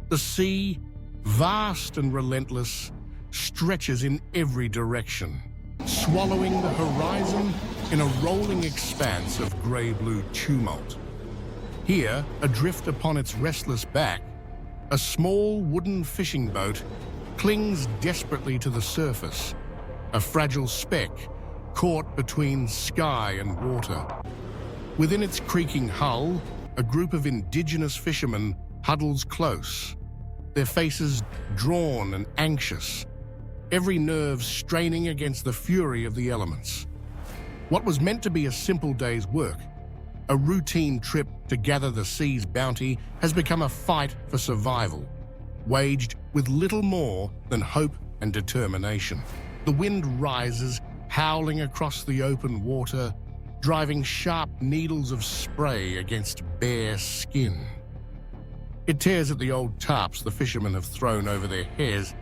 The sea, vast and relentless, stretches in every direction, swallowing the horizon in a rolling expanse of grey-blue tumult. Here, adrift upon its restless back, a small wooden fishing boat clings desperately to the surface, a fragile speck caught between sky and water. Within its creaking hull, a group of indigenous fishermen huddles close, their faces drawn and anxious, every nerve straining against the fury of the elements. What was meant to be a simple day's work, a routine trip to gather the sea's bounty, has become a fight for survival, waged with little more than hope and determination. The wind rises, howling across the open water, driving sharp needles of spray against bare skin. It tears at the old tarps the fishermen have thrown over their heads,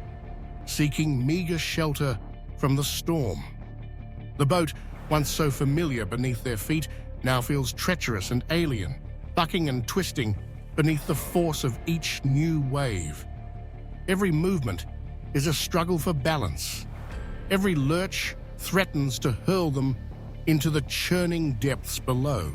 seeking meager shelter from the storm. The boat, once so familiar beneath their feet, now feels treacherous and alien, bucking and twisting beneath the force of each new wave. Every movement is a struggle for balance. Every lurch threatens to hurl them into the churning depths below.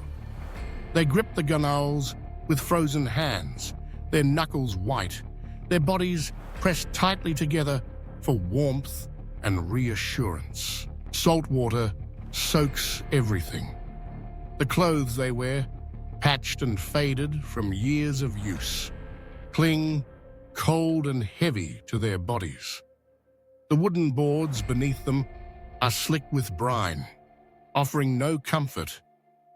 They grip the gunwales with frozen hands, their knuckles white, their bodies pressed tightly together for warmth and reassurance. Salt water soaks everything. The clothes they wear, patched and faded from years of use, cling cold and heavy to their bodies. The wooden boards beneath them are slick with brine, offering no comfort,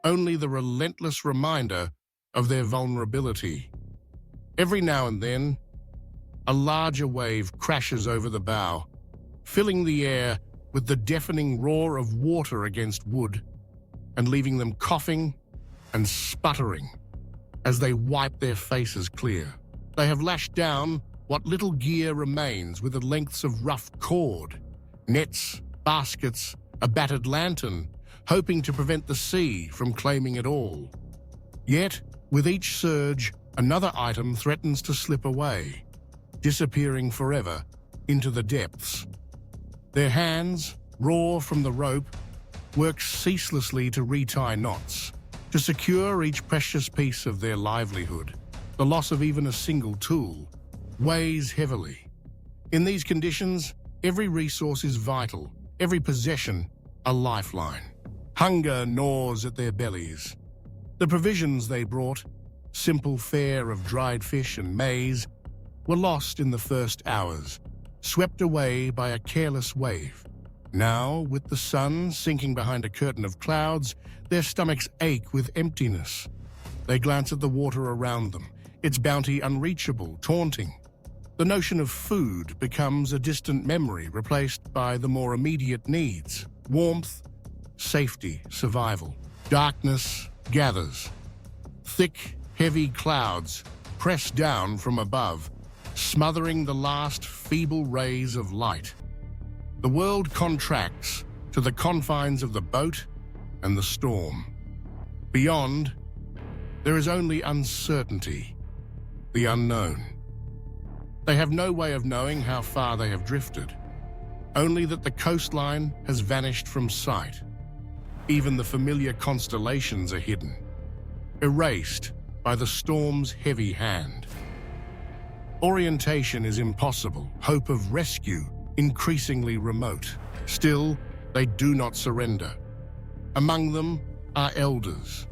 only the relentless reminder of their vulnerability. Every now and then, a larger wave crashes over the bow, filling the air with the deafening roar of water against wood and leaving them coughing and sputtering as they wipe their faces clear. They have lashed down what little gear remains with the lengths of rough cord, nets, baskets, a battered lantern, hoping to prevent the sea from claiming it all. Yet, with each surge, another item threatens to slip away, disappearing forever into the depths. Their hands, raw from the rope, work ceaselessly to retie knots, to secure each precious piece of their livelihood. The loss of even a single tool weighs heavily. In these conditions, every resource is vital, every possession a lifeline. Hunger gnaws at their bellies. The provisions they brought, simple fare of dried fish and maize, were lost in the first hours, swept away by a careless wave. Now, with the sun sinking behind a curtain of clouds, their stomachs ache with emptiness. They glance at the water around them, its bounty unreachable, taunting. The notion of food becomes a distant memory, replaced by the more immediate needs: warmth, safety, survival. Darkness gathers. Thick, heavy clouds press down from above, smothering the last feeble rays of light. The world contracts to the confines of the boat and the storm. Beyond, there is only uncertainty, the unknown. They have no way of knowing how far they have drifted, only that the coastline has vanished from sight. Even the familiar constellations are hidden, erased by the storm's heavy hand. Orientation is impossible, hope of rescue increasingly remote. Still, they do not surrender. Among them are elders,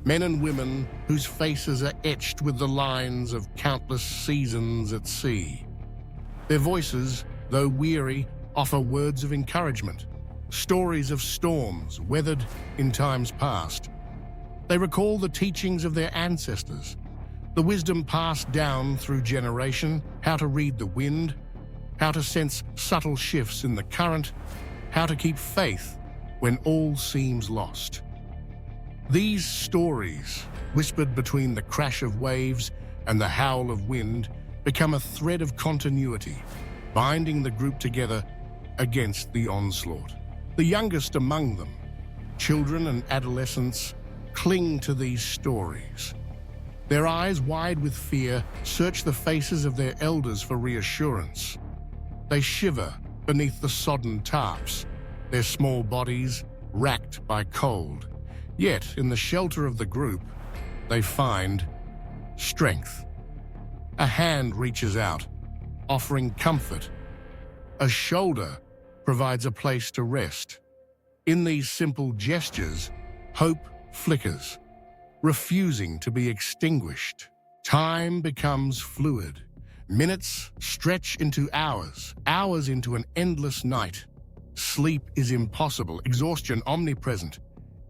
men and women whose faces are etched with the lines of countless seasons at sea. Their voices, though weary, offer words of encouragement, stories of storms weathered in times past. They recall the teachings of their ancestors, the wisdom passed down through generation, how to read the wind, how to sense subtle shifts in the current, how to keep faith when all seems lost. These stories, whispered between the crash of waves and the howl of wind, become a thread of continuity, binding the group together against the onslaught. The youngest among them, children and adolescents, cling to these stories. Their eyes, wide with fear, search the faces of their elders for reassurance. They shiver beneath the sodden tarps, their small bodies racked by cold. Yet, in the shelter of the group, they find strength. A hand reaches out, offering comfort. A shoulder provides a place to rest. In these simple gestures, hope flickers, refusing to be extinguished. Time becomes fluid. Minutes stretch into hours, hours into an endless night. Sleep is impossible, exhaustion omnipresent.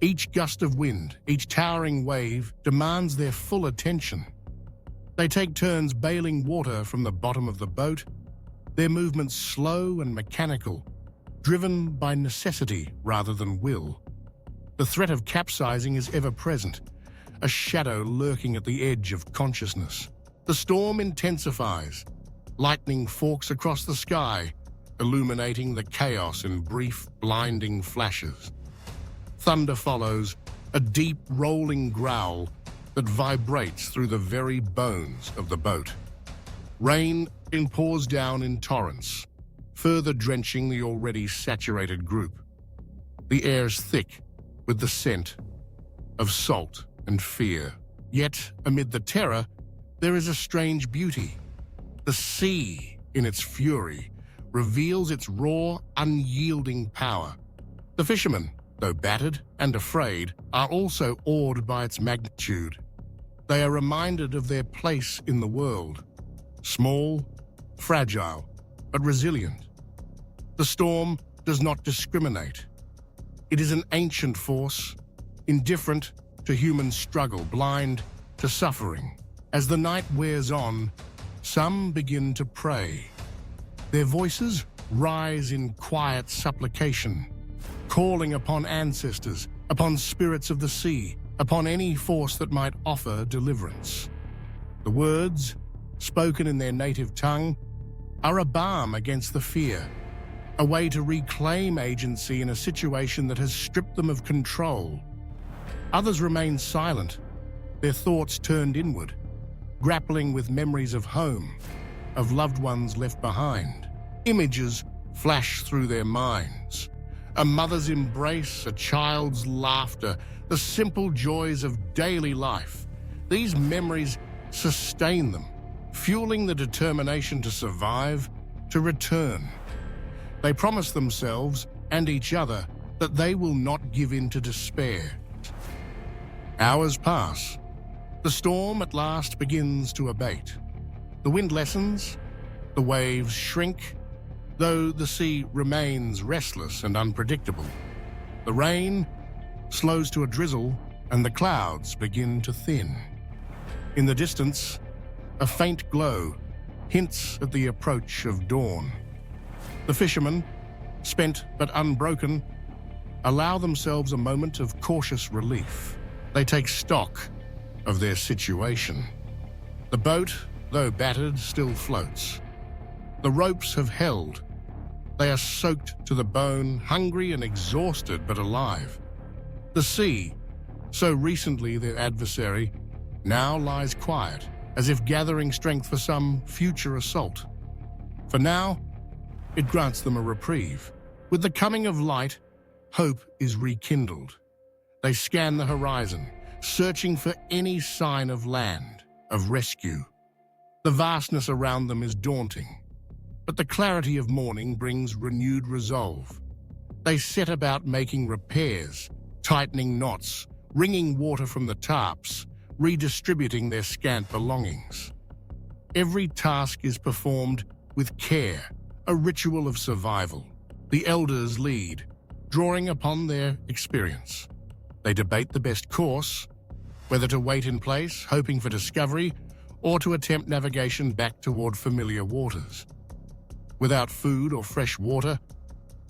Each gust of wind, each towering wave demands their full attention. They take turns bailing water from the bottom of the boat, their movements slow and mechanical, driven by necessity rather than will. The threat of capsizing is ever present, a shadow lurking at the edge of consciousness. The storm intensifies. Lightning forks across the sky, illuminating the chaos in brief, blinding flashes. Thunder follows, a deep, rolling growl that vibrates through the very bones of the boat. Rain pours down in torrents, further drenching the already saturated group. The air's thick with the scent of salt and fear. Yet, amid the terror, there is a strange beauty. The sea, in its fury, reveals its raw, unyielding power. The fishermen, though battered and afraid, are also awed by its magnitude. They are reminded of their place in the world. Small, fragile, but resilient. The storm does not discriminate. It is an ancient force, indifferent to human struggle, blind to suffering. As the night wears on, some begin to pray. Their voices rise in quiet supplication, calling upon ancestors, upon spirits of the sea, upon any force that might offer deliverance. The words, spoken in their native tongue, are a balm against the fear, a way to reclaim agency in a situation that has stripped them of control. Others remain silent, their thoughts turned inward, grappling with memories of home, of loved ones left behind. Images flash through their minds. A mother's embrace, a child's laughter, the simple joys of daily life. These memories sustain them, fueling the determination to survive, to return. They promise themselves and each other that they will not give in to despair. Hours pass. The storm at last begins to abate. The wind lessens, the waves shrink, though the sea remains restless and unpredictable. The rain slows to a drizzle, and the clouds begin to thin. In the distance, a faint glow hints at the approach of dawn. The fishermen, spent but unbroken, allow themselves a moment of cautious relief. They take stock of their situation. The boat, though battered, still floats. The ropes have held. They are soaked to the bone, hungry and exhausted but alive. The sea, so recently their adversary, now lies quiet, as if gathering strength for some future assault. For now, it grants them a reprieve. With the coming of light, hope is rekindled. They scan the horizon, searching for any sign of land, of rescue. The vastness around them is daunting, but the clarity of morning brings renewed resolve. They set about making repairs, tightening knots, wringing water from the tarps, redistributing their scant belongings. Every task is performed with care, a ritual of survival. The elders lead, drawing upon their experience. They debate the best course, whether to wait in place, hoping for discovery, or to attempt navigation back toward familiar waters. Without food or fresh water,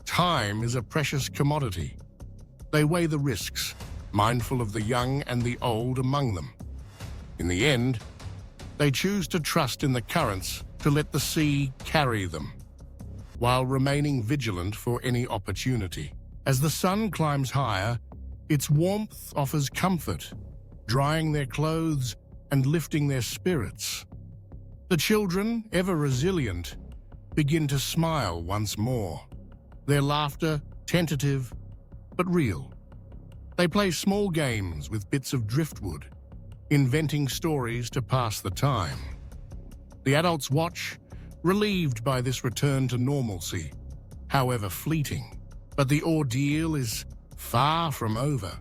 time is a precious commodity. They weigh the risks, mindful of the young and the old among them. In the end, they choose to trust in the currents, to let the sea carry them, while remaining vigilant for any opportunity. As the sun climbs higher, its warmth offers comfort, drying their clothes, and lifting their spirits. The children, ever resilient, begin to smile once more, their laughter tentative but real. They play small games with bits of driftwood, inventing stories to pass the time. The adults watch, relieved by this return to normalcy, however fleeting. But the ordeal is far from over.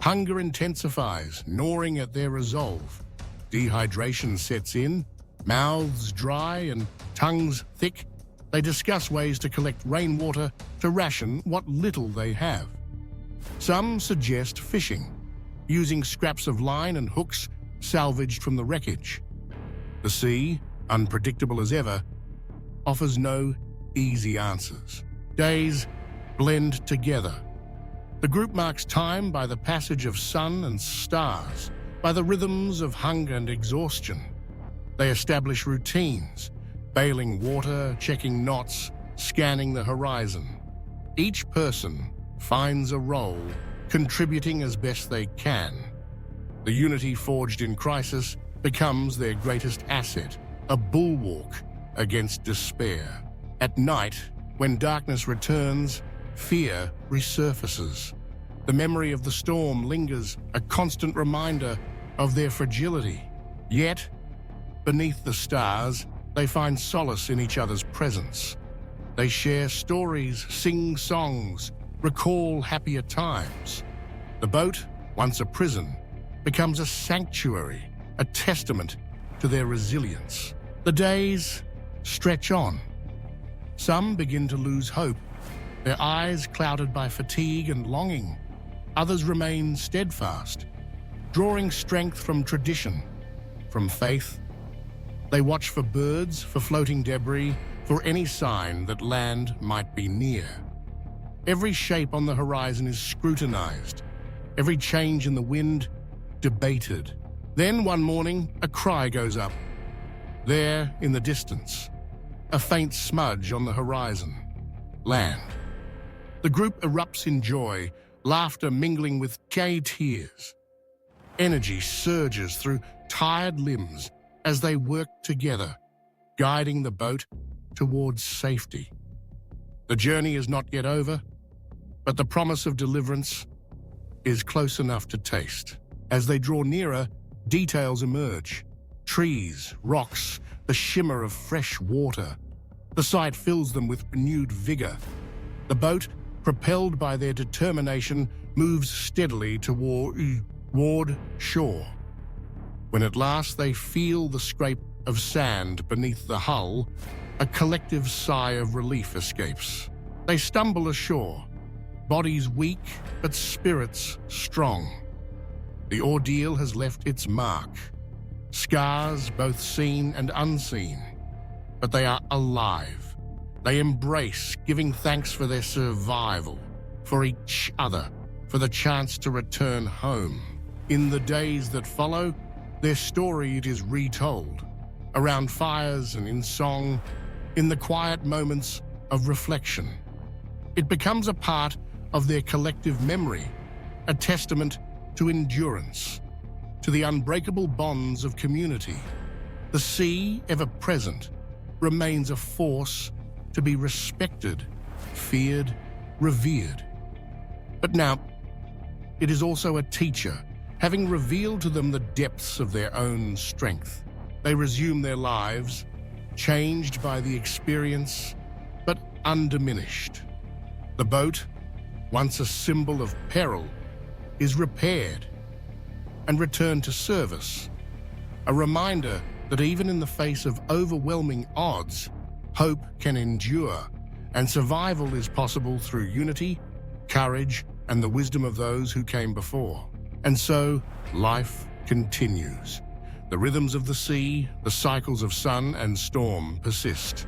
Hunger intensifies, gnawing at their resolve. Dehydration sets in, mouths dry and tongues thick. They discuss ways to collect rainwater to ration what little they have. Some suggest fishing, using scraps of line and hooks salvaged from the wreckage. The sea, unpredictable as ever, offers no easy answers. Days blend together. The group marks time by the passage of sun and stars, by the rhythms of hunger and exhaustion. They establish routines, bailing water, checking knots, scanning the horizon. Each person finds a role, contributing as best they can. The unity forged in crisis becomes their greatest asset, a bulwark against despair. At night, when darkness returns, fear resurfaces. The memory of the storm lingers, a constant reminder of their fragility. Yet, beneath the stars, they find solace in each other's presence. They share stories, sing songs, recall happier times. The boat, once a prison, becomes a sanctuary, a testament to their resilience. The days stretch on. Some begin to lose hope, their eyes clouded by fatigue and longing. Others remain steadfast, drawing strength from tradition, from faith. They watch for birds, for floating debris, for any sign that land might be near. Every shape on the horizon is scrutinized, every change in the wind debated. Then one morning, a cry goes up. There, in the distance, a faint smudge on the horizon. Land. The group erupts in joy, laughter mingling with gay tears. Energy surges through tired limbs as they work together, guiding the boat towards safety. The journey is not yet over, but the promise of deliverance is close enough to taste. As they draw nearer, details emerge. Trees, rocks, the shimmer of fresh water. The sight fills them with renewed vigor. The boat, propelled by their determination, moves steadily toward shore. When at last they feel the scrape of sand beneath the hull, a collective sigh of relief escapes. They stumble ashore, bodies weak but spirits strong. The ordeal has left its mark. Scars both seen and unseen, but they are alive. They embrace, giving thanks for their survival, for each other, for the chance to return home. In the days that follow, their story is retold, around fires and in song, in the quiet moments of reflection. It becomes a part of their collective memory, a testament to endurance, to the unbreakable bonds of community. The sea, ever present, remains a force to be respected, feared, revered. But now, it is also a teacher, having revealed to them the depths of their own strength. They resume their lives, changed by the experience, but undiminished. The boat, once a symbol of peril, is repaired and returned to service, a reminder that even in the face of overwhelming odds, hope can endure, and survival is possible through unity, courage, and the wisdom of those who came before. And so, life continues. The rhythms of the sea, the cycles of sun and storm persist.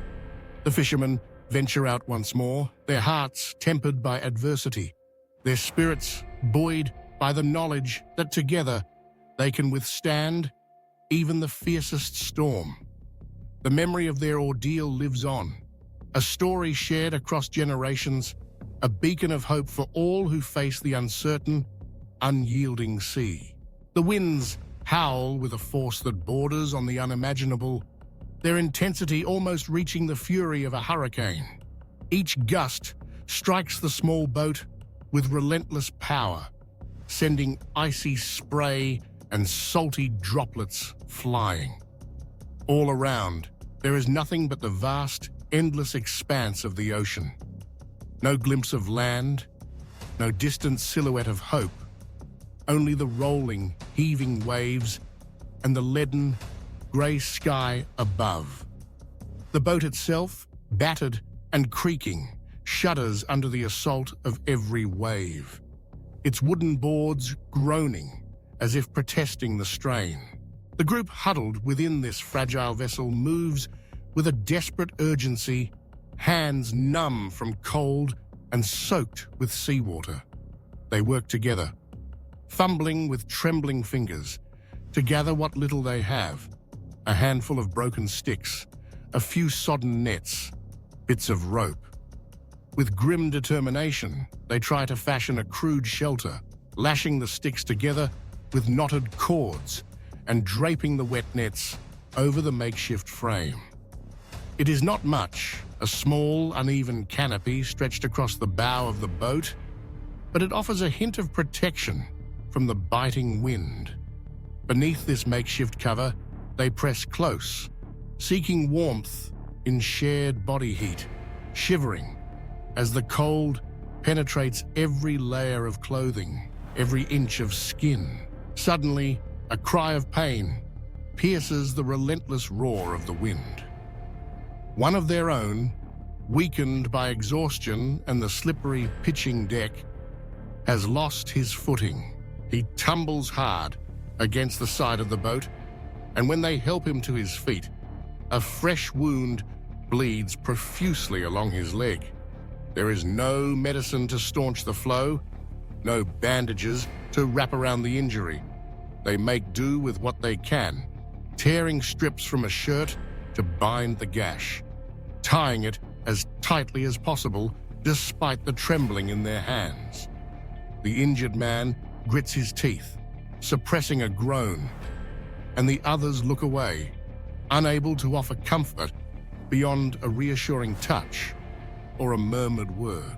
The fishermen venture out once more, their hearts tempered by adversity, their spirits buoyed by the knowledge that together they can withstand even the fiercest storm. The memory of their ordeal lives on, a story shared across generations, a beacon of hope for all who face the uncertain, unyielding sea. The winds howl with a force that borders on the unimaginable, their intensity almost reaching the fury of a hurricane. Each gust strikes the small boat with relentless power, sending icy spray and salty droplets flying. All around, there is nothing but the vast, endless expanse of the ocean. No glimpse of land, no distant silhouette of hope, only the rolling, heaving waves and the leaden, grey sky above. The boat itself, battered and creaking, shudders under the assault of every wave, its wooden boards groaning as if protesting the strain. The group huddled within this fragile vessel moves with a desperate urgency, hands numb from cold and soaked with seawater. They work together, fumbling with trembling fingers, to gather what little they have: a handful of broken sticks, a few sodden nets, bits of rope. With grim determination, they try to fashion a crude shelter, lashing the sticks together with knotted cords and draping the wet nets over the makeshift frame. It is not much, a small, uneven canopy stretched across the bow of the boat, but it offers a hint of protection from the biting wind. Beneath this makeshift cover, they press close, seeking warmth in shared body heat, shivering as the cold penetrates every layer of clothing, every inch of skin. Suddenly, a cry of pain pierces the relentless roar of the wind. One of their own, weakened by exhaustion and the slippery pitching deck, has lost his footing. He tumbles hard against the side of the boat, and when they help him to his feet, a fresh wound bleeds profusely along his leg. There is no medicine to staunch the flow, no bandages to wrap around the injury. They make do with what they can, tearing strips from a shirt to bind the gash, tying it as tightly as possible despite the trembling in their hands. The injured man grits his teeth, suppressing a groan, and the others look away, unable to offer comfort beyond a reassuring touch or a murmured word.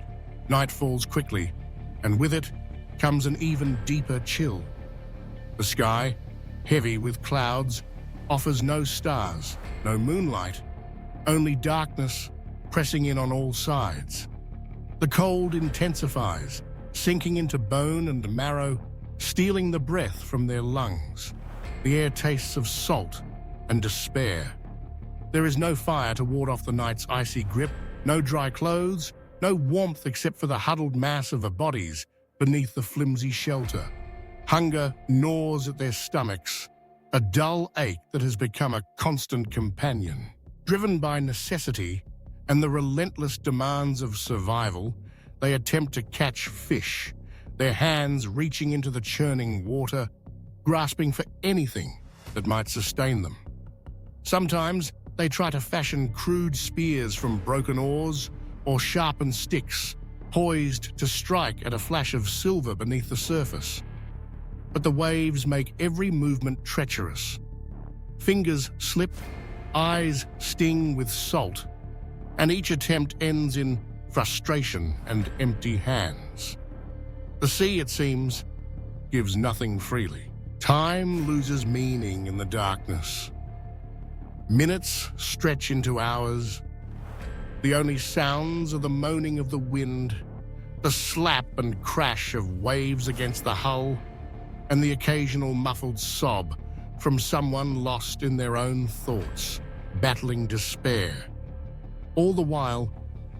Night falls quickly, and with it comes an even deeper chill. The sky, heavy with clouds, offers no stars, no moonlight, only darkness pressing in on all sides. The cold intensifies, sinking into bone and marrow, stealing the breath from their lungs. The air tastes of salt and despair. There is no fire to ward off the night's icy grip, no dry clothes, no warmth except for the huddled mass of their bodies beneath the flimsy shelter. Hunger gnaws at their stomachs, a dull ache that has become a constant companion. Driven by necessity and the relentless demands of survival, they attempt to catch fish, their hands reaching into the churning water, grasping for anything that might sustain them. Sometimes they try to fashion crude spears from broken oars or sharpened sticks, poised to strike at a flash of silver beneath the surface. But the waves make every movement treacherous. Fingers slip, eyes sting with salt, and each attempt ends in frustration and empty hands. The sea, it seems, gives nothing freely. Time loses meaning in the darkness. Minutes stretch into hours. The only sounds are the moaning of the wind, the slap and crash of waves against the hull, and the occasional muffled sob from someone lost in their own thoughts, battling despair. All the while,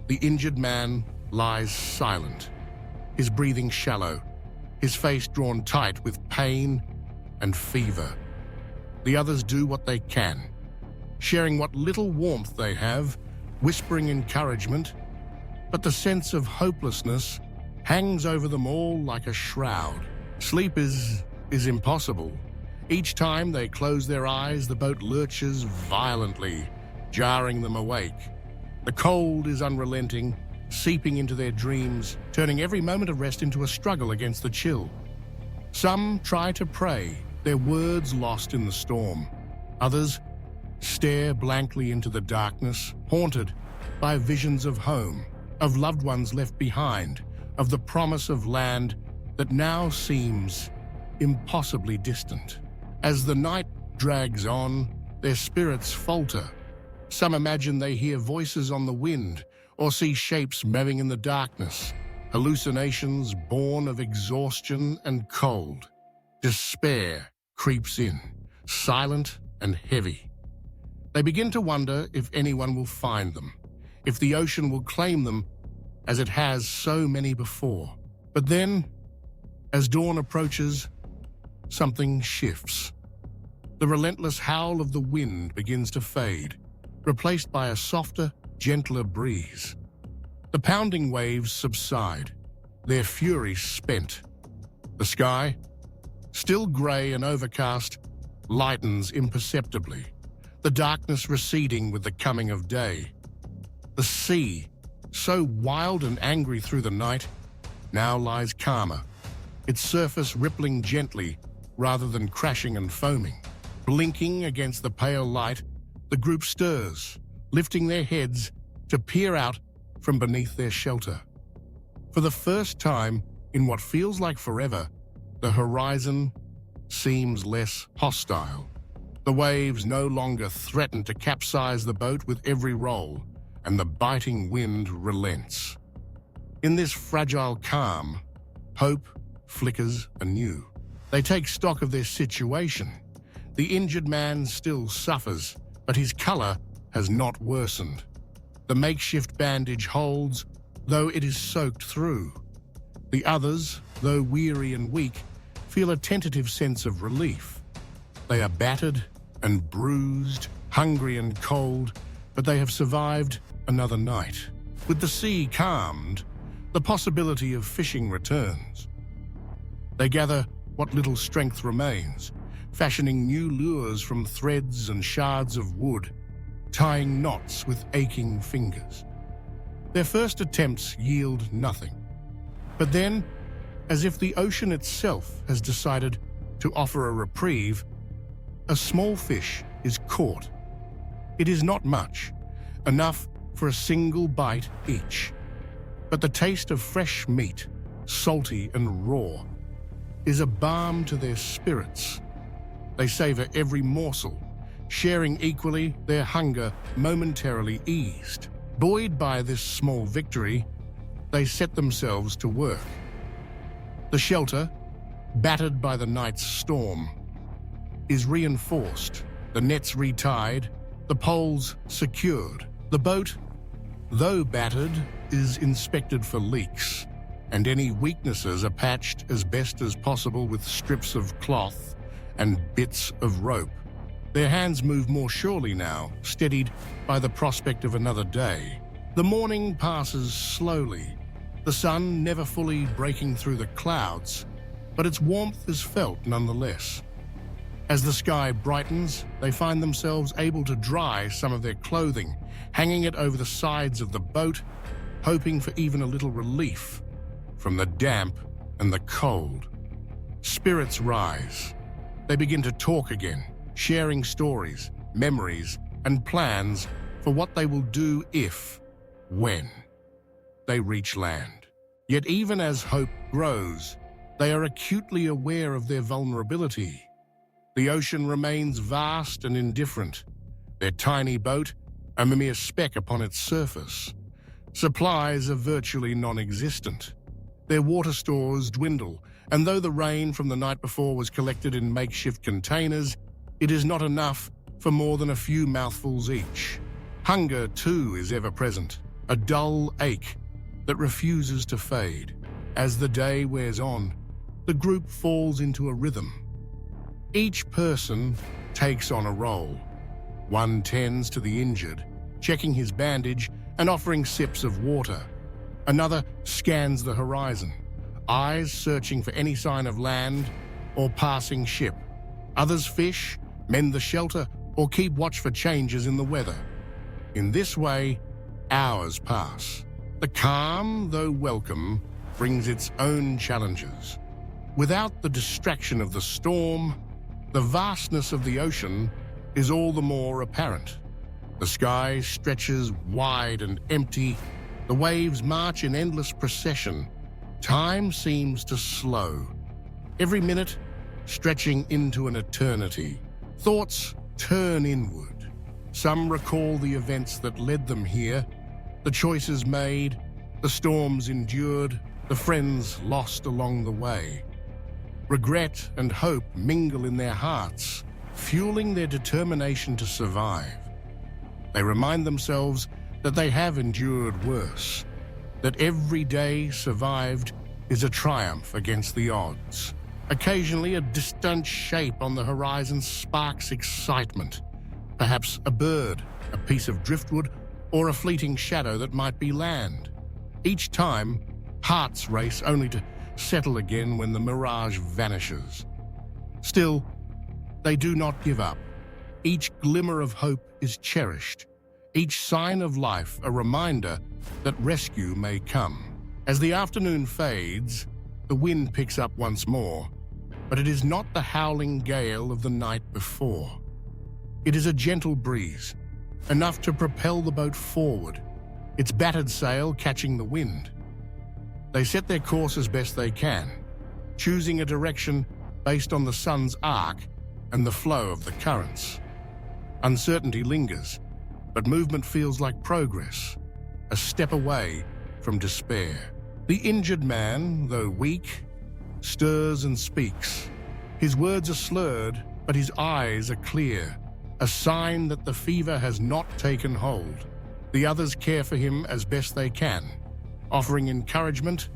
the injured man lies silent, his breathing shallow, his face drawn tight with pain and fever. The others do what they can, sharing what little warmth they have, whispering encouragement, but the sense of hopelessness hangs over them all like a shroud. Sleep is impossible. Each time they close their eyes, the boat lurches violently, jarring them awake. The cold is unrelenting, seeping into their dreams, turning every moment of rest into a struggle against the chill. Some try to pray, their words lost in the storm. Others stare blankly into the darkness, haunted by visions of home, of loved ones left behind, of the promise of land that now seems impossibly distant. As the night drags on, their spirits falter. Some imagine they hear voices on the wind or see shapes moving in the darkness, hallucinations born of exhaustion and cold. Despair creeps in, silent and heavy. They begin to wonder if anyone will find them, if the ocean will claim them as it has so many before. But then, as dawn approaches, something shifts. The relentless howl of the wind begins to fade, replaced by a softer, gentler breeze. The pounding waves subside, their fury spent. The sky, still grey and overcast, lightens imperceptibly, the darkness receding with the coming of day. The sea, so wild and angry through the night, now lies calmer, its surface rippling gently rather than crashing and foaming. Blinking against the pale light, the group stirs, lifting their heads to peer out from beneath their shelter. For the first time in what feels like forever, the horizon seems less hostile. The waves no longer threaten to capsize the boat with every roll, and the biting wind relents. In this fragile calm, hope flickers anew. They take stock of their situation. The injured man still suffers, but his color has not worsened. The makeshift bandage holds, though it is soaked through. The others, though weary and weak, feel a tentative sense of relief. They are battered and bruised, hungry and cold, but they have survived another night. With the sea calmed, the possibility of fishing returns. They gather what little strength remains, fashioning new lures from threads and shards of wood, tying knots with aching fingers. Their first attempts yield nothing. But then, as if the ocean itself has decided to offer a reprieve, a small fish is caught. It is not much, enough for a single bite each. But the taste of fresh meat, salty and raw, is a balm to their spirits. They savor every morsel, sharing equally, their hunger momentarily eased. Buoyed by this small victory, they set themselves to work. The shelter, battered by the night's storm, is reinforced, the nets retied, the poles secured. The boat, though battered, is inspected for leaks, and any weaknesses are patched as best as possible with strips of cloth and bits of rope. Their hands move more surely now, steadied by the prospect of another day. The morning passes slowly, the sun never fully breaking through the clouds, but its warmth is felt nonetheless. As the sky brightens, they find themselves able to dry some of their clothing, hanging it over the sides of the boat, hoping for even a little relief from the damp and the cold. Spirits rise. They begin to talk again, sharing stories, memories, and plans for what they will do if, when, they reach land. Yet even as hope grows, they are acutely aware of their vulnerability. The ocean remains vast and indifferent, their tiny boat a mere speck upon its surface. Supplies are virtually non-existent. Their water stores dwindle, and though the rain from the night before was collected in makeshift containers, it is not enough for more than a few mouthfuls each. Hunger, too, is ever present, a dull ache that refuses to fade. As the day wears on, the group falls into a rhythm. Each person takes on a role. One tends to the injured, checking his bandage and offering sips of water. Another scans the horizon, eyes searching for any sign of land or passing ship. Others fish, mend the shelter, or keep watch for changes in the weather. In this way, hours pass. The calm, though welcome, brings its own challenges. Without the distraction of the storm, The vastness of the ocean is all the more apparent. The sky stretches wide and empty. The waves march in endless procession. Time seems to slow, every minute stretching into an eternity. Thoughts turn inward. Some recall the events that led them here, the choices made, the storms endured, the friends lost along the way. Regret and hope mingle in their hearts, fueling their determination to survive. They remind themselves that they have endured worse, that every day survived is a triumph against the odds. Occasionally, a distant shape on the horizon sparks excitement. Perhaps a bird, a piece of driftwood, or a fleeting shadow that might be land. Each time, hearts race only to settle again when the mirage vanishes. Still, they do not give up. Each glimmer of hope is cherished. Each sign of life a reminder that rescue may come. As the afternoon fades, the wind picks up once more, but it is not the howling gale of the night before. It is a gentle breeze, enough to propel the boat forward, its battered sail catching the wind. They set their course as best they can, choosing a direction based on the sun's arc and the flow of the currents. Uncertainty lingers, but movement feels like progress, a step away from despair. The injured man, though weak, stirs and speaks. His words are slurred, but his eyes are clear, a sign that the fever has not taken hold. The others care for him as best they can, offering encouragement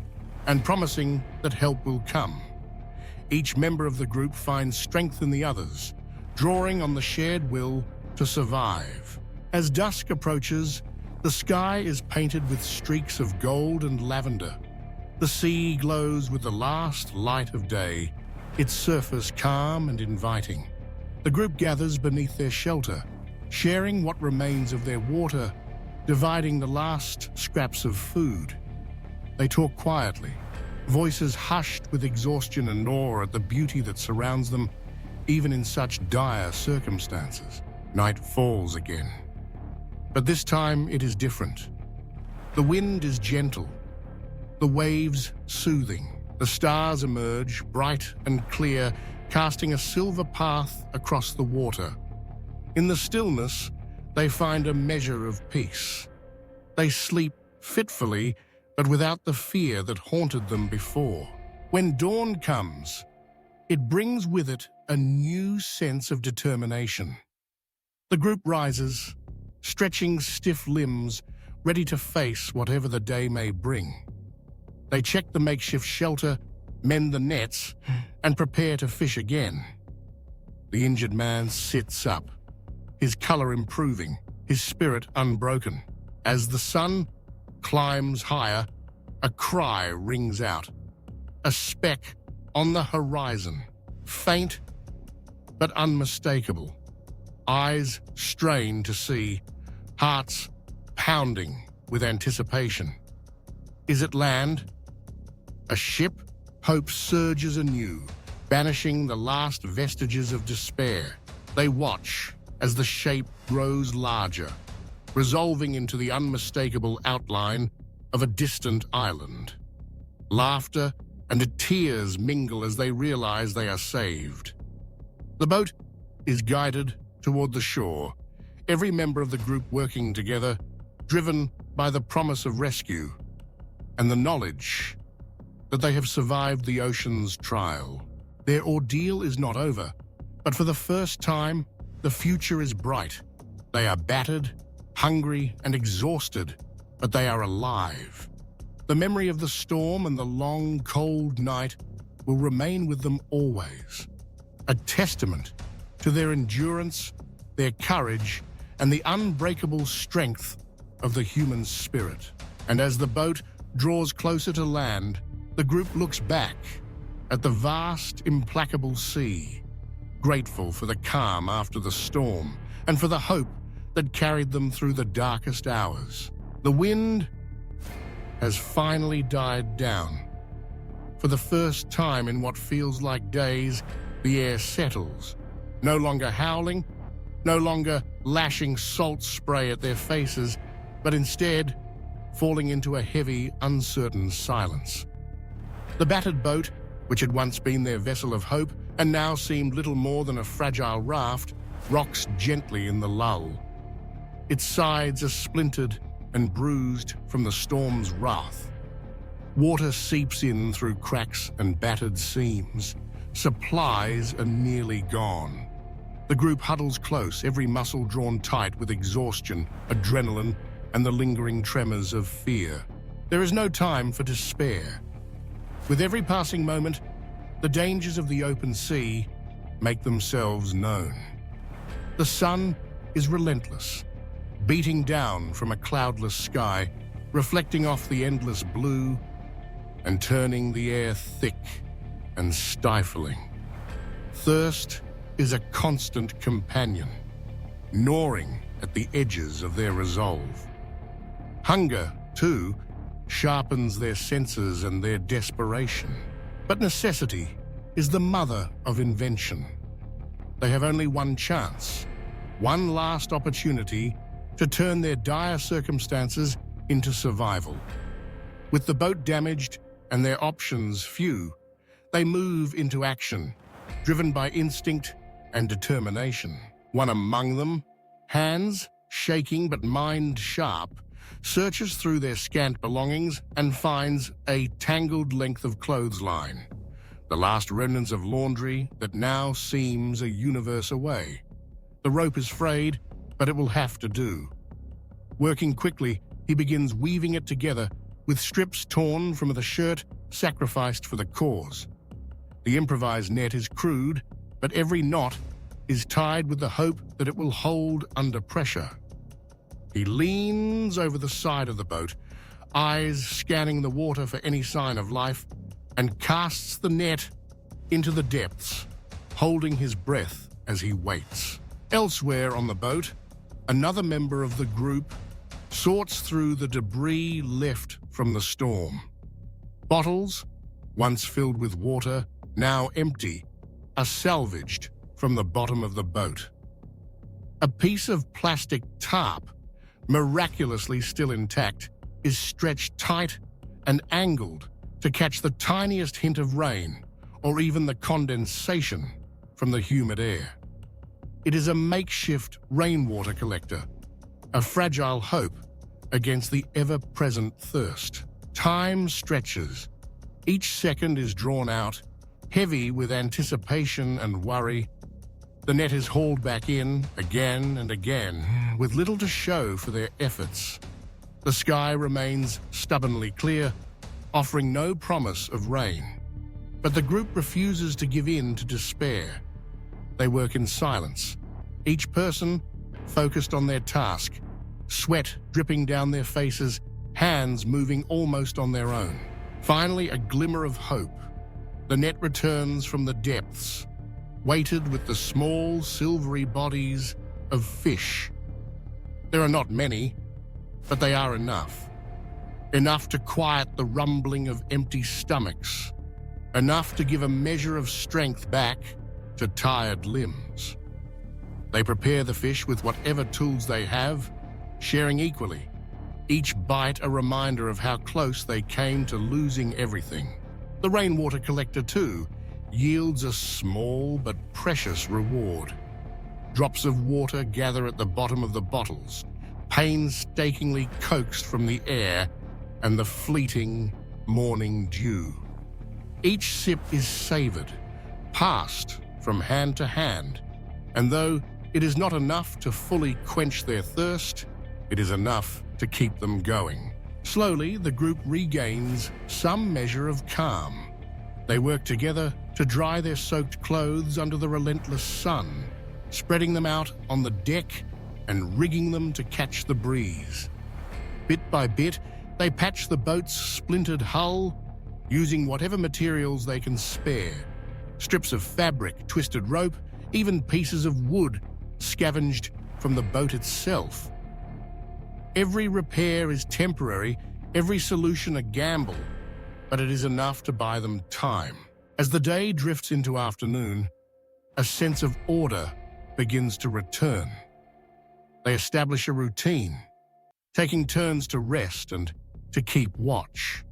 and promising that help will come. Each member of the group finds strength in the others, drawing on the shared will to survive. As dusk approaches, the sky is painted with streaks of gold and lavender. The sea glows with the last light of day, its surface calm and inviting. The group gathers beneath their shelter, sharing what remains of their water, dividing the last scraps of food. They talk quietly, voices hushed with exhaustion and awe at the beauty that surrounds them, even in such dire circumstances. Night falls again. But this time it is different. The wind is gentle, the waves soothing. The stars emerge, bright and clear, casting a silver path across the water. In the stillness, they find a measure of peace. They sleep fitfully, but without the fear that haunted them before. When dawn comes, it brings with it a new sense of determination. The group rises, stretching stiff limbs, ready to face whatever the day may bring. They check the makeshift shelter, mend the nets, and prepare to fish again. The injured man sits up, his color improving, his spirit unbroken. As the sun climbs higher, a cry rings out. A speck on the horizon, faint but unmistakable. Eyes strained to see, hearts pounding with anticipation. Is it land? A ship? Hope surges anew, banishing the last vestiges of despair. They watch as the shape grows larger, resolving into the unmistakable outline of a distant island. Laughter and tears mingle as they realize they are saved. The boat is guided toward the shore, every member of the group working together, driven by the promise of rescue and the knowledge that they have survived the ocean's trial. Their ordeal is not over, but for the first time, the future is bright. They are battered, hungry, and exhausted, but they are alive. The memory of the storm and the long, cold night will remain with them always, a testament to their endurance, their courage, and the unbreakable strength of the human spirit. And as the boat draws closer to land, the group looks back at the vast, implacable sea, grateful for the calm after the storm and for the hope that carried them through the darkest hours. The wind has finally died down. For the first time in what feels like days, the air settles, No longer howling, no longer lashing salt spray at their faces, but instead falling into a heavy, uncertain silence. The battered boat, which had once been their vessel of hope and now seemed little more than a fragile raft, rocks gently in the lull. Its sides are splintered and bruised from the storm's wrath. Water seeps in through cracks and battered seams. Supplies are nearly gone. The group huddles close, every muscle drawn tight with exhaustion, adrenaline, and the lingering tremors of fear. There is no time for despair. With every passing moment, the dangers of the open sea make themselves known. The sun is relentless, beating down from a cloudless sky, reflecting off the endless blue and turning the air thick and stifling. Thirst is a constant companion, gnawing at the edges of their resolve. Hunger, too, sharpens their senses and their desperation. But necessity is the mother of invention. They have only one chance, one last opportunity to turn their dire circumstances into survival. With the boat damaged and their options few, they move into action, driven by instinct and determination. One among them, hands shaking but mind sharp, searches through their scant belongings and finds a tangled length of clothesline, the last remnants of laundry that now seems a universe away. The rope is frayed, but it will have to do. Working quickly, he begins weaving it together, with strips torn from the shirt sacrificed for the cause. The improvised net is crude, but every knot is tied with the hope that it will hold under pressure. He leans over the side of the boat, eyes scanning the water for any sign of life, and casts the net into the depths, holding his breath as he waits. Elsewhere on the boat, another member of the group sorts through the debris left from the storm. Bottles, once filled with water, now empty, are salvaged from the bottom of the boat. A piece of plastic tarp, miraculously still intact, is stretched tight and angled to catch the tiniest hint of rain or even the condensation from the humid air. It is a makeshift rainwater collector, a fragile hope against the ever-present thirst. Time stretches. Each second is drawn out, heavy with anticipation and worry. The net is hauled back in again and again, with little to show for their efforts. The sky remains stubbornly clear, offering no promise of rain. But the group refuses to give in to despair. They work in silence, each person focused on their task, sweat dripping down their faces, hands moving almost on their own. Finally, a glimmer of hope. The net returns from the depths, weighted with the small, silvery bodies of fish. There are not many, but they are enough. Enough to quiet the rumbling of empty stomachs. Enough to give a measure of strength back to tired limbs. They prepare the fish with whatever tools they have, sharing equally, each bite a reminder of how close they came to losing everything. The rainwater collector, too, yields a small but precious reward. Drops of water gather at the bottom of the bottles, painstakingly coaxed from the air and the fleeting morning dew. Each sip is savored, passed from hand to hand, and though it is not enough to fully quench their thirst, it is enough to keep them going. Slowly, the group regains some measure of calm. They work together to dry their soaked clothes under the relentless sun, spreading them out on the deck and rigging them to catch the breeze. Bit by bit, they patch the boat's splintered hull, using whatever materials they can spare. Strips of fabric, twisted rope, even pieces of wood scavenged from the boat itself. Every repair is temporary, every solution a gamble, but it is enough to buy them time. As the day drifts into afternoon, a sense of order begins to return. They establish a routine, taking turns to rest and to keep watch.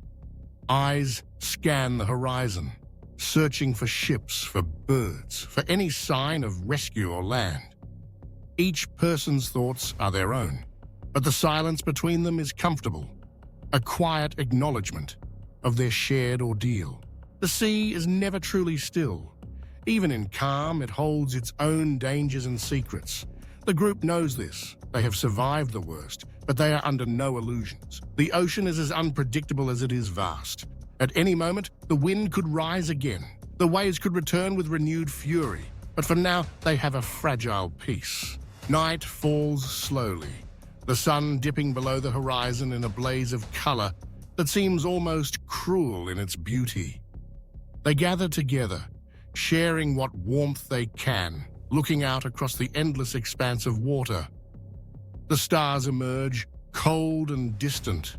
Eyes scan the horizon, searching for ships, for birds, for any sign of rescue or land. Each person's thoughts are their own, but the silence between them is comfortable, a quiet acknowledgement of their shared ordeal. The sea is never truly still. Even in calm, it holds its own dangers and secrets. The group knows this. They have survived the worst, but they are under no illusions. The ocean is as unpredictable as it is vast. At any moment, the wind could rise again. The waves could return with renewed fury. But for now, they have a fragile peace. Night falls slowly, the sun dipping below the horizon in a blaze of color that seems almost cruel in its beauty. They gather together, sharing what warmth they can, looking out across the endless expanse of water. The stars emerge, cold and distant,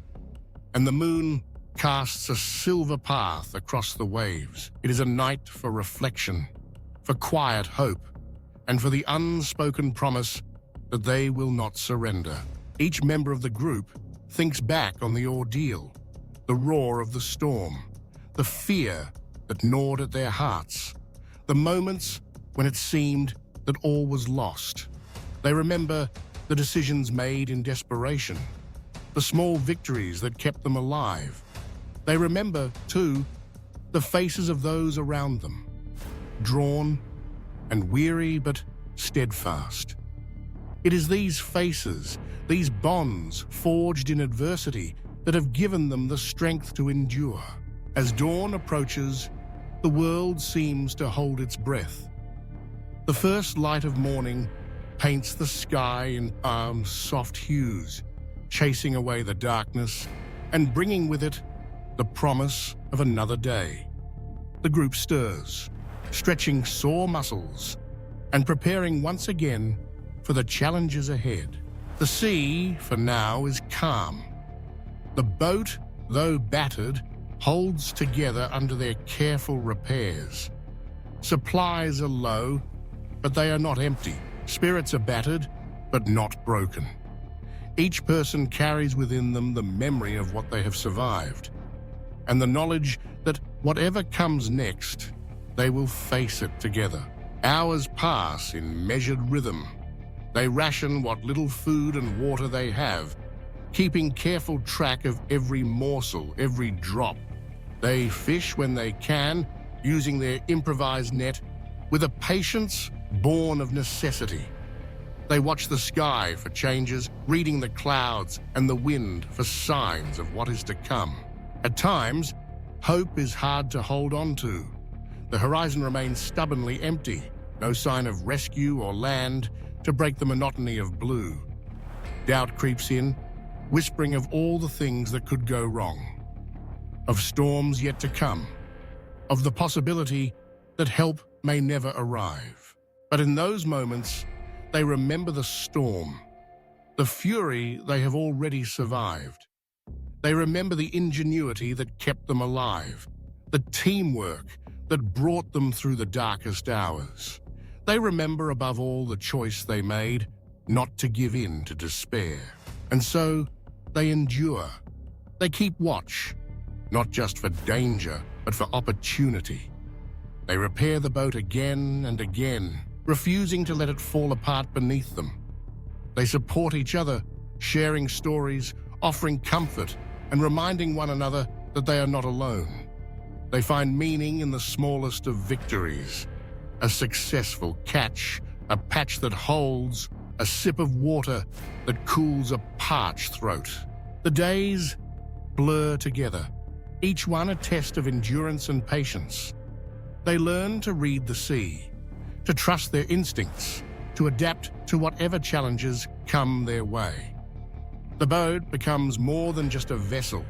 and the moon casts a silver path across the waves. It is a night for reflection, for quiet hope, and for the unspoken promise that they will not surrender. Each member of the group thinks back on the ordeal, the roar of the storm, the fear that gnawed at their hearts, the moments when it seemed that all was lost. They remember the decisions made in desperation, the small victories that kept them alive. They remember, too, the faces of those around them, drawn and weary but steadfast. It is these faces, these bonds forged in adversity, that have given them the strength to endure. As dawn approaches, the world seems to hold its breath. The first light of morning paints the sky in warm, soft hues, chasing away the darkness and bringing with it the promise of another day. The group stirs, stretching sore muscles and preparing once again for the challenges ahead. The sea, for now, is calm. The boat, though battered, holds together under their careful repairs. Supplies are low, but they are not empty. Spirits are battered, but not broken. Each person carries within them the memory of what they have survived, and the knowledge that whatever comes next, they will face it together. Hours pass in measured rhythm. They ration what little food and water they have, keeping careful track of every morsel, every drop. They fish when they can, using their improvised net with a patience born of necessity. They watch the sky for changes, reading the clouds and the wind for signs of what is to come. At times, hope is hard to hold on to. The horizon remains stubbornly empty, no sign of rescue or land to break the monotony of blue. Doubt creeps in, whispering of all the things that could go wrong, of storms yet to come, of the possibility that help may never arrive. But in those moments, they remember the storm, the fury they have already survived. They remember the ingenuity that kept them alive, the teamwork that brought them through the darkest hours. They remember above all the choice they made not to give in to despair. And so they endure. They keep watch, not just for danger, but for opportunity. They repair the boat again and again, refusing to let it fall apart beneath them. They support each other, sharing stories, offering comfort, and reminding one another that they are not alone. They find meaning in the smallest of victories, a successful catch, a patch that holds, a sip of water that cools a parched throat. The days blur together, each one a test of endurance and patience. They learn to read the sea, to trust their instincts, to adapt to whatever challenges come their way. The boat becomes more than just a vessel.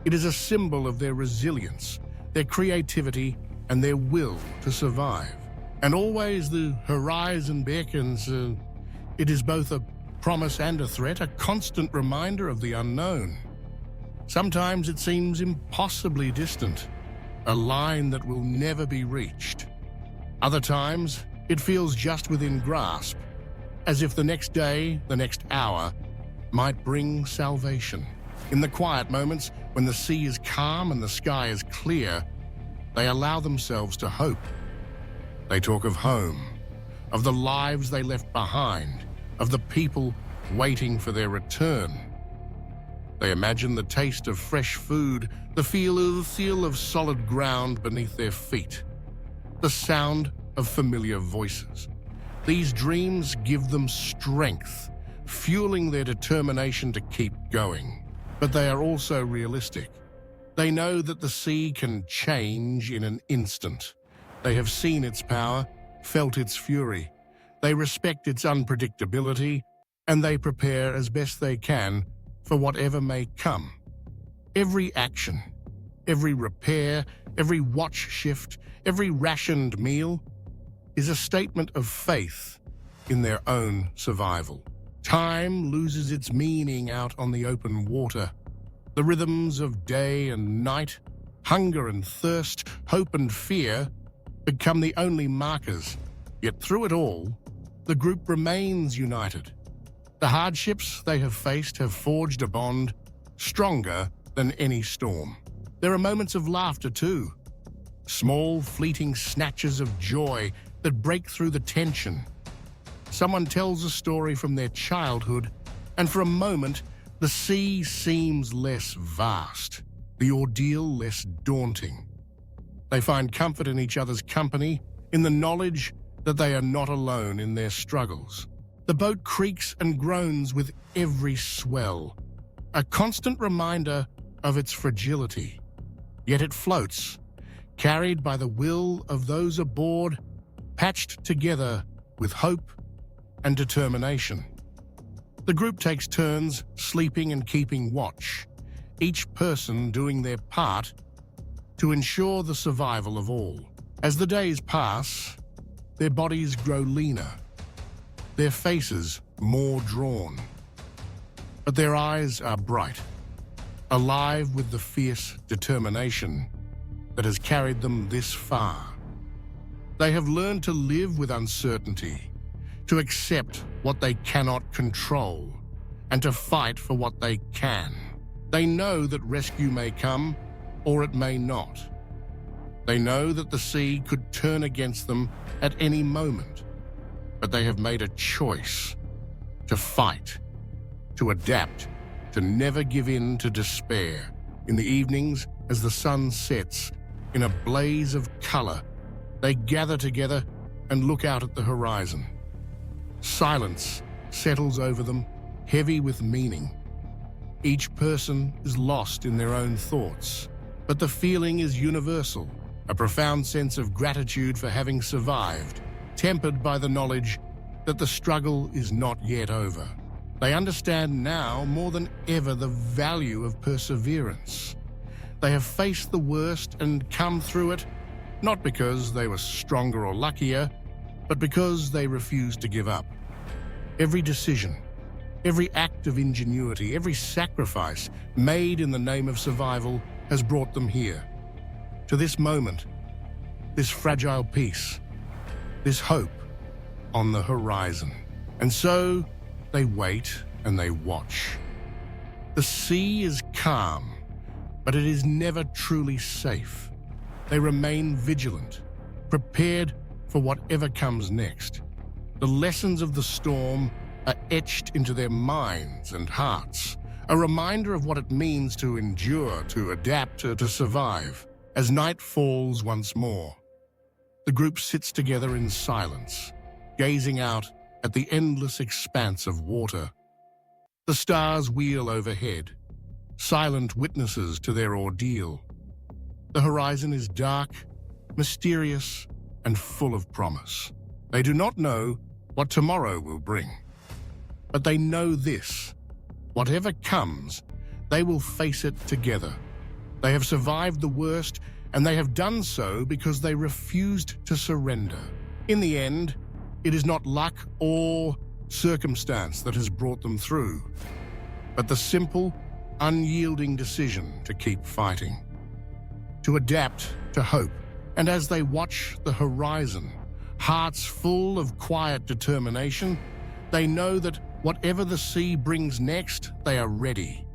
It is a symbol of their resilience, their creativity, and their will to survive. And always the horizon beckons. It is both a promise and a threat, a constant reminder of the unknown. Sometimes it seems impossibly distant, a line that will never be reached. Other times, It feels just within grasp, as if the next day, the next hour, might bring salvation. In the quiet moments, when the sea is calm and the sky is clear, they allow themselves to hope. They talk of home, of the lives they left behind, of the people waiting for their return. They imagine the taste of fresh food, the feel of solid ground beneath their feet, the sound of familiar voices. These dreams give them strength, fueling their determination to keep going. But they are also realistic. They know that the sea can change in an instant. They have seen its power, felt its fury. They respect its unpredictability, and they prepare as best they can for whatever may come. Every action, every repair, every watch shift, every rationed meal is a statement of faith in their own survival. Time loses its meaning out on the open water. The rhythms of day and night, hunger and thirst, hope and fear become the only markers. Yet through it all, the group remains united. The hardships they have faced have forged a bond stronger than any storm. There are moments of laughter too, small, fleeting snatches of joy that break through the tension. Someone tells a story from their childhood, and for a moment, the sea seems less vast, the ordeal less daunting. They find comfort in each other's company, in the knowledge that they are not alone in their struggles. The boat creaks and groans with every swell, a constant reminder of its fragility. Yet it floats, carried by the will of those aboard, patched together with hope and determination. The group takes turns sleeping and keeping watch, each person doing their part to ensure the survival of all. As the days pass, their bodies grow leaner, their faces more drawn, but their eyes are bright, alive with the fierce determination that has carried them this far. They have learned to live with uncertainty, to accept what they cannot control, and to fight for what they can. They know that rescue may come, or it may not. They know that the sea could turn against them at any moment, but they have made a choice to fight, to adapt, to never give in to despair. In the evenings, as the sun sets, in a blaze of color, they gather together and look out at the horizon. Silence settles over them, heavy with meaning. Each person is lost in their own thoughts, but the feeling is universal, a profound sense of gratitude for having survived, tempered by the knowledge that the struggle is not yet over. They understand now more than ever the value of perseverance. They have faced the worst and come through it, not because they were stronger or luckier, but because they refused to give up. Every decision, every act of ingenuity, every sacrifice made in the name of survival has brought them here, to this moment, this fragile peace, this hope on the horizon. And so they wait and they watch. The sea is calm, but it is never truly safe. They remain vigilant, prepared for whatever comes next. The lessons of the storm are etched into their minds and hearts, a reminder of what it means to endure, to adapt, to survive. As night falls once more, the group sits together in silence, gazing out at the endless expanse of water. The stars wheel overhead, silent witnesses to their ordeal. The horizon is dark, mysterious, and full of promise. They do not know what tomorrow will bring, but they know this: whatever comes, they will face it together. They have survived the worst, and they have done so because they refused to surrender. In the end, it is not luck or circumstance that has brought them through, but the simple, unyielding decision to keep fighting, to adapt, to hope. And as they watch the horizon, Hearts full of quiet determination, they know that whatever the sea brings next, they are ready.